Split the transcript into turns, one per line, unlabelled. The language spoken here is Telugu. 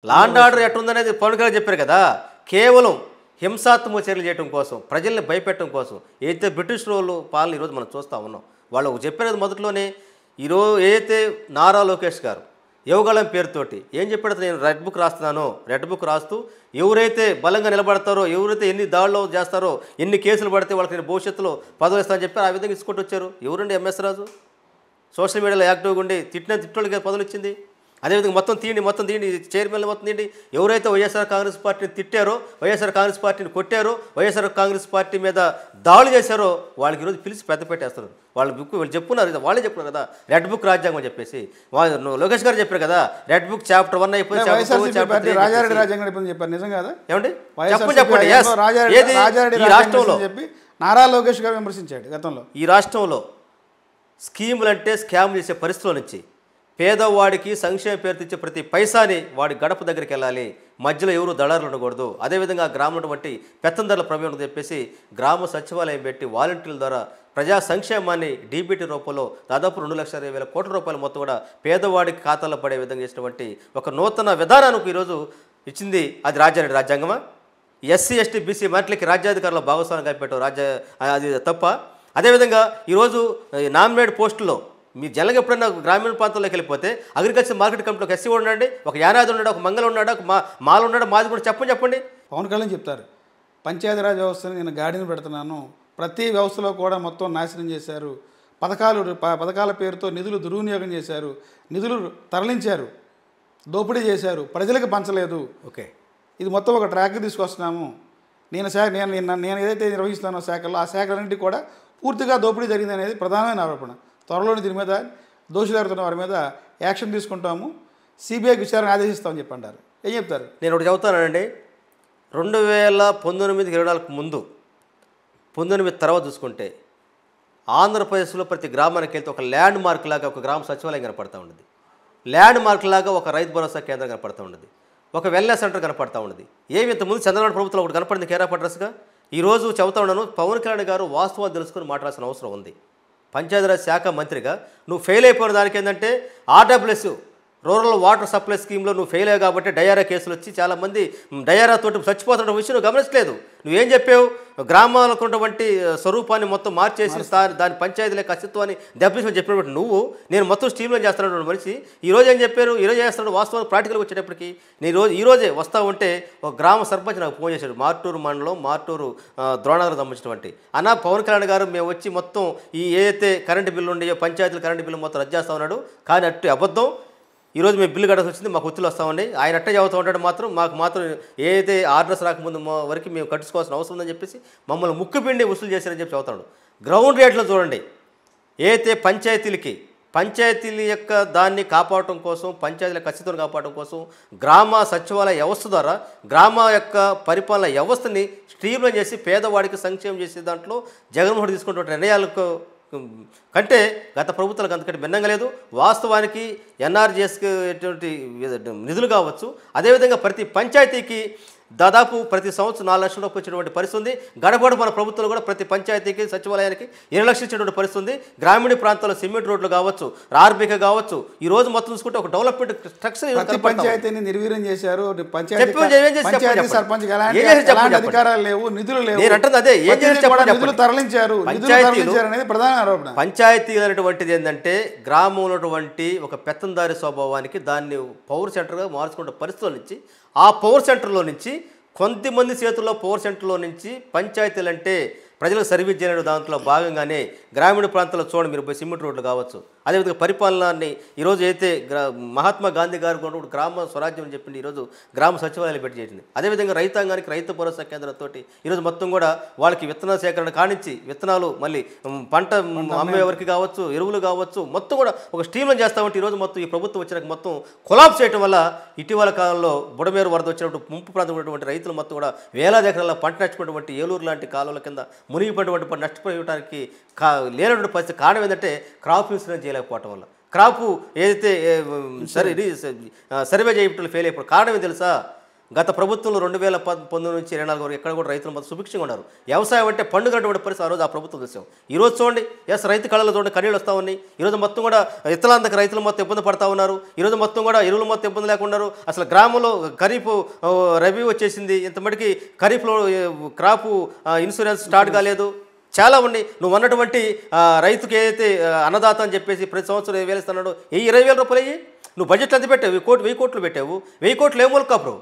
లా అండ్ ఆర్డర్ ఎట్టుందనేది పవన్ కళ్యాణ్ చెప్పారు కదా. కేవలం హింసాత్మక చర్యలు చేయడం కోసం, ప్రజల్ని భయపెట్టడం కోసం ఏదైతే బ్రిటిష్ రోలు పాలన ఈరోజు మనం చూస్తూ ఉన్నాం. వాళ్ళు చెప్పినది మొదట్లోనే ఈరోజు ఏదైతే నారా లోకేష్ గారు యువగళం పేరుతోటి ఏం చెప్పాడో, నేను రెడ్ బుక్ రాస్తున్నాను, రెడ్ బుక్ రాస్తూ ఎవరైతే బలంగా నిలబడతారో, ఎవరైతే ఎన్ని దాడులు చేస్తారో, ఎన్ని కేసులు పడితే వాళ్ళకి నేను భవిష్యత్తులో పదవి ఇస్తానని చెప్పి ఆ విధంగా ఇచ్చుకుంటూ వచ్చారు. ఎవరండి ఎంఎస్ రాజు? సోషల్ మీడియాలో యాక్టివ్గా ఉండి తిట్టోళ్ళకి పదవులు ఇచ్చింది. అదేవిధంగా మొత్తం తీయండి చైర్మన్ మొత్తం తీయండి. ఎవరైతే వైఎస్ఆర్ కాంగ్రెస్ పార్టీని తిట్టారో, వైఎస్ఆర్ కాంగ్రెస్ పార్టీని కొట్టారో, వైఎస్ఆర్ కాంగ్రెస్ పార్టీ మీద దాడులు చేశారో వాళ్ళకి ఈరోజు పిలిచి పెద్ద పెట్టేస్తారు. వాళ్ళు చెప్పున్నారు, వాళ్ళే చెప్పున్నారు కదా రెడ్ బుక్ రాజ్యాంగం అని చెప్పేసి. లోకేష్ గారు చెప్పారు కదా రెడ్ బుక్ చాప్టర్ 1 అయిపోయింది,
రాజారెడ్డి రాజ్యాంగం చెప్పారు. నిజం కదా?
ఏమండి చెప్పండి. ఈ రాష్ట్రంలో
నారా లోకేష్ గారు విమర్శించాడు గతంలో.
ఈ రాష్ట్రంలో స్కీములు అంటే స్కామ్ చేసే పరిస్థితుల నుంచి పేదవాడికి సంక్షేమ పేరు తెచ్చే ప్రతి పైసాని వాడి గడప దగ్గరికి వెళ్ళాలి, మధ్యలో ఎవరు దళారులు ఉండకూడదు. అదేవిధంగా గ్రామంలో బట్టి పెత్తందర్ల ప్రమేయం అని చెప్పేసి గ్రామ సచివాలయం పెట్టి వాలంటీర్ల ద్వారా ప్రజా సంక్షేమాన్ని డీబీటీ రూపంలో దాదాపు 2,20,000 కోట్ల రూపాయలు మొత్తం కూడా పేదవాడికి ఖాతాలో పడే విధంగా చేసినటువంటి ఒక నూతన విధానానికి ఈరోజు ఇచ్చింది అది రాజారెడ్డి రాజ్యాంగమా? ఎస్సీ ఎస్టీ బీసీ మంత్రికి రాజ్యాధికారుల భాగస్వామ్యం కల్పెట్టారు అది తప్ప. అదేవిధంగా ఈరోజు నామినేట్ పోస్టుల్లో మీ జనగా ఎప్పుడైనా గ్రామీణ ప్రాంతాల్లోకి వెళ్ళిపోతే అగ్రికల్చర్ మార్కెట్ కమిటీలో ఎస్సీ ఉండండి, ఒక యానాది ఉన్నాడు, ఒక మంగళ ఉన్నాడు, ఒక మాల ఉన్నాడు, మాది కూడా చెప్పండి.
పవన్ కళ్యాణ్ చెప్తారు పంచాయతీరాజ్ వ్యవస్థని నేను గాడిని పెడుతున్నాను, ప్రతి వ్యవస్థలో కూడా మొత్తం నాశనం చేశారు, పథకాల పేరుతో నిధులు దుర్వినియోగం చేశారు, నిధులు తరలించారు, దోపిడీ చేశారు, ప్రజలకు పంచలేదు.
ఓకే, ఇది
మొత్తం ఒక ట్రాక్కి తీసుకొస్తున్నాము. నేను ఏదైతే నిర్వహిస్తానో శాఖల్లో ఆ శాఖలన్నింటినీ కూడా పూర్తిగా దోపిడీ జరిగింది అనేది ప్రధానమైన ఆరోపణ. త్వరలోనే దీని మీద దోషులు ఎవరుతున్న వారి మీద యాక్షన్ తీసుకుంటాము, సిబిఐకి విచారణ ఆదేశిస్తామని చెప్పంటారు. ఏం చెప్తారు?
నేను ఒకటి చెబుతానండి. 2019-24 ముందు 19 తర్వాత చూసుకుంటే ఆంధ్రప్రదేశ్లో ప్రతి గ్రామానికి వెళ్తే ఒక ల్యాండ్ మార్క్ లాగా ఒక గ్రామ సచివాలయం కనపడుతూ ఉండేది, ల్యాండ్ మార్క్ లాగా ఒక రైతు భరోసా కేంద్రం కనపడుతూ ఉండేది, ఒక వెల్నెస్ సెంటర్ కనపడుతూ ఉండేది. ఏమి ఇంతకుముందు చంద్రబాబు ప్రభుత్వం ఒకటి కనపడింది కేరాఫ్ అడ్రస్గా. ఈరోజు చెబుతా ఉన్నాను, పవన్ కళ్యాణ్ గారు వాస్తవాలు తెలుసుకుని మాట్లాడాల్సిన అవసరం ఉంది. పంచాయతీరాజ్ శాఖ మంత్రిగా నువ్వు ఫెయిల్ అయిపోయిన దానికి ఏంటంటే ఆర్డబ్ల్యూఎస్ రూరల్ వాటర్ సప్లై స్కీమ్లో నువ్వు ఫెయిల్ అయ్యావు కాబట్టి డయారా కేసులు వచ్చి చాలామంది డయారాతోటి చచ్చిపోతున్న విషయం నువ్వు గమనించలేదు. నువ్వేం చెప్పావు? గ్రామాలకు ఉన్నటువంటి స్వరూపాన్ని మొత్తం మార్చేసి దాని పంచాయతీల యొక్క అస్తిత్వాన్ని దెబ్బతీసి చెప్పినప్పుడు నువ్వు నేను మొత్తం స్టీమ్లో చేస్తున్నటువంటి మనిషి ఈరోజు ఏం చెప్పారు? ఈరోజు చేస్తున్నాడు వాస్తవానికి ప్రాక్టికల్గా వచ్చేటప్పటికి. నేను ఈరోజే వస్తూ ఉంటే ఒక గ్రామ సర్పంచ్ నాకు ఫోన్ చేశాడు, మార్టూరు మండలం మార్టూరు ద్రోణాలకు సంబంధించినటువంటి అన్న పవన్ కళ్యాణ్ గారు మేము వచ్చి మొత్తం ఈ ఏదైతే కరెంటు బిల్లు ఉండేయో పంచాయతీల కరెంటు బిల్లు మొత్తం రద్దు చేస్తూ ఉన్నాడు, కానీ అట్టు అబద్ధం, ఈరోజు మేము బిల్లు కట్టాల్సి వచ్చింది, మాకు ఒత్తులు వస్తామండి. ఆయన అట్టే చదువుతూ ఉంటాడు, మాకు మాత్రం ఏదైతే ఆర్డర్స్ రాకముందు వరకు మేము కట్టుకోవాల్సిన అవసరం ఉందని చెప్పేసి మమ్మల్ని ముక్కుపిండి వసూలు చేశారని చెప్పి చదువుతాడు. గ్రౌండ్ రేట్లో చూడండి, ఏదైతే పంచాయతీల యొక్క దాన్ని కాపాడటం కోసం, పంచాయతీల ఖచ్చితంగా కాపాడటం కోసం గ్రామ సచివాలయ వ్యవస్థ ద్వారా గ్రామ యొక్క పరిపాలన వ్యవస్థని స్ట్రీమ్లైన్ చేసి పేదవాడికి సంక్షేమం చేసే దాంట్లో జగన్మోహన్ తీసుకున్నటువంటి నిర్ణయాలకు కంటే గత ప్రభుత్వాలకు అంతకంటే భిన్నంగా లేదు. వాస్తవానికి ఎన్ఆర్జీఎస్కి ఎటువంటి నిధులు కావచ్చు, అదేవిధంగా ప్రతి పంచాయతీకి దాదాపు ప్రతి సంవత్సరం 4 లక్షల రూపాయలు వచ్చేటువంటి పరిస్థితి ఉంది. గడపడ మన ప్రభుత్వంలో కూడా ప్రతి పంచాయతీకి సచివాలయానికి 7 లక్షలు ఇచ్చేటువంటి పరిస్థితి ఉంది. గ్రామీణ ప్రాంతాల్లో సిమెంట్ రోడ్లు కావచ్చు, ఆర్బీకే కావచ్చు, ఈ రోజు మొత్తం చూసుకుంటే ఒక డెవలప్మెంట్ స్ట్రక్చర్
పంచాయతీని నిర్వీర్యం చేశారు. అధికారాలు లేవు, నిధులు లేవు.
నేను అంటుంది అదే, ఏం చేసి
నిధులు తరలించారు అనేది ప్రధాన ఆరోపణ.
పంచాయతీలు అనేటువంటిది ఏంటంటే గ్రామంలో ఉన్నటువంటి ఒక పెత్తందారి స్వభావానికి దాన్ని పవర్ సెంటర్గా మార్చుకునే పరిస్థితుల నుంచి, ఆ పవర్ సెంటర్లో నుంచి కొంతమంది చేతుల్లో పవర్ సెంటర్లో నుంచి పంచాయతీలు అంటే ప్రజలకు సర్వీస్ చేయడం దాంట్లో భాగంగానే గ్రామీణ ప్రాంతాల్లో చూడండి మీరు సిమెంట్ రోడ్లు కావచ్చు, అదేవిధంగా పరిపాలనాన్ని ఈరోజు అయితే మహాత్మా గాంధీ గారు కూడా గ్రామ స్వరాజ్యం అని చెప్పింది, ఈరోజు గ్రామ సచివాలయాలు పెట్టి చేసింది. అదేవిధంగా రైతాంగానికి రైతు భరోసా కేంద్రంతో ఈరోజు మొత్తం కూడా వాళ్ళకి విత్తన సేకరణ కానించి విత్తనాలు మళ్ళీ పంట అమ్మే వరకు కావచ్చు, ఎరువులు కావచ్చు, మొత్తం కూడా ఒక స్ట్రీమ్లైన్ చేస్తూ ఉంటే ఈరోజు మొత్తం ఈ ప్రభుత్వం వచ్చినాక మొత్తం కొలాప్స్ చేయడం వల్ల ఇటీవల కాలంలో బుడమేరు వరద వచ్చినప్పుడు ముంపు ప్రాంతం ఉన్నటువంటి రైతులు మొత్తం కూడా వేలాది ఎకరాల పంట నష్టపోయినటువంటి ఏలూరు లాంటి కాలువల కింద మునిగిపోయినటువంటి నష్టపోయడానికి లేనటువంటి పరిస్థితి. కారణం ఏంటంటే క్రాప్ ఇన్సూరెన్స్ చేయలేకపోవటం వల్ల, క్రాపు ఏదైతే సర్వే చేయటంలో ఫెయిల్ అయిపోవడం. కారణం ఏం తెలుసా? గత ప్రభుత్వంలో 2019 నుంచి 24 వరకు ఎక్కడ కూడా రైతులు మొత్తం సుభిక్షంగా ఉన్నారు. వ్యవసాయం అంటే పండుగ అటువంటి పరిస్థితి ఆ రోజు ఆ ప్రభుత్వం చూసాం. ఈరోజు చూడండి, ఎస్ రైతు కళలో చూడండి కన్నీళ్ళు వస్తూ ఉన్నాయి. ఈరోజు మొత్తం కూడా ఇతలాంతక రైతులు మొత్తం ఇబ్బంది పడతా ఉన్నారు. ఈరోజు మొత్తం కూడా ఎరువులు మొత్తం ఇబ్బంది లేకుండా ఉన్నారు. అసలు గ్రామంలో ఖరీఫ్ రబీ వచ్చేసింది, ఇంత మటుకి ఖరీఫ్లో క్రాపు ఇన్సూరెన్స్ స్టార్ట్ కాలేదు, చాలా ఉన్నాయి. నువ్వు అన్నటువంటి రైతుకి ఏదైతే అన్నదాత అని చెప్పేసి ప్రతి సంవత్సరం 20,000 ఇస్తున్నాడు, 20,000 రూపాయలు అయ్యి నువ్వు బడ్జెట్లో ఎంత పెట్టావు? 1,000 కోట్లు పెట్టావు. 1,000 కోట్లు ఏ మూలక ప్రభు?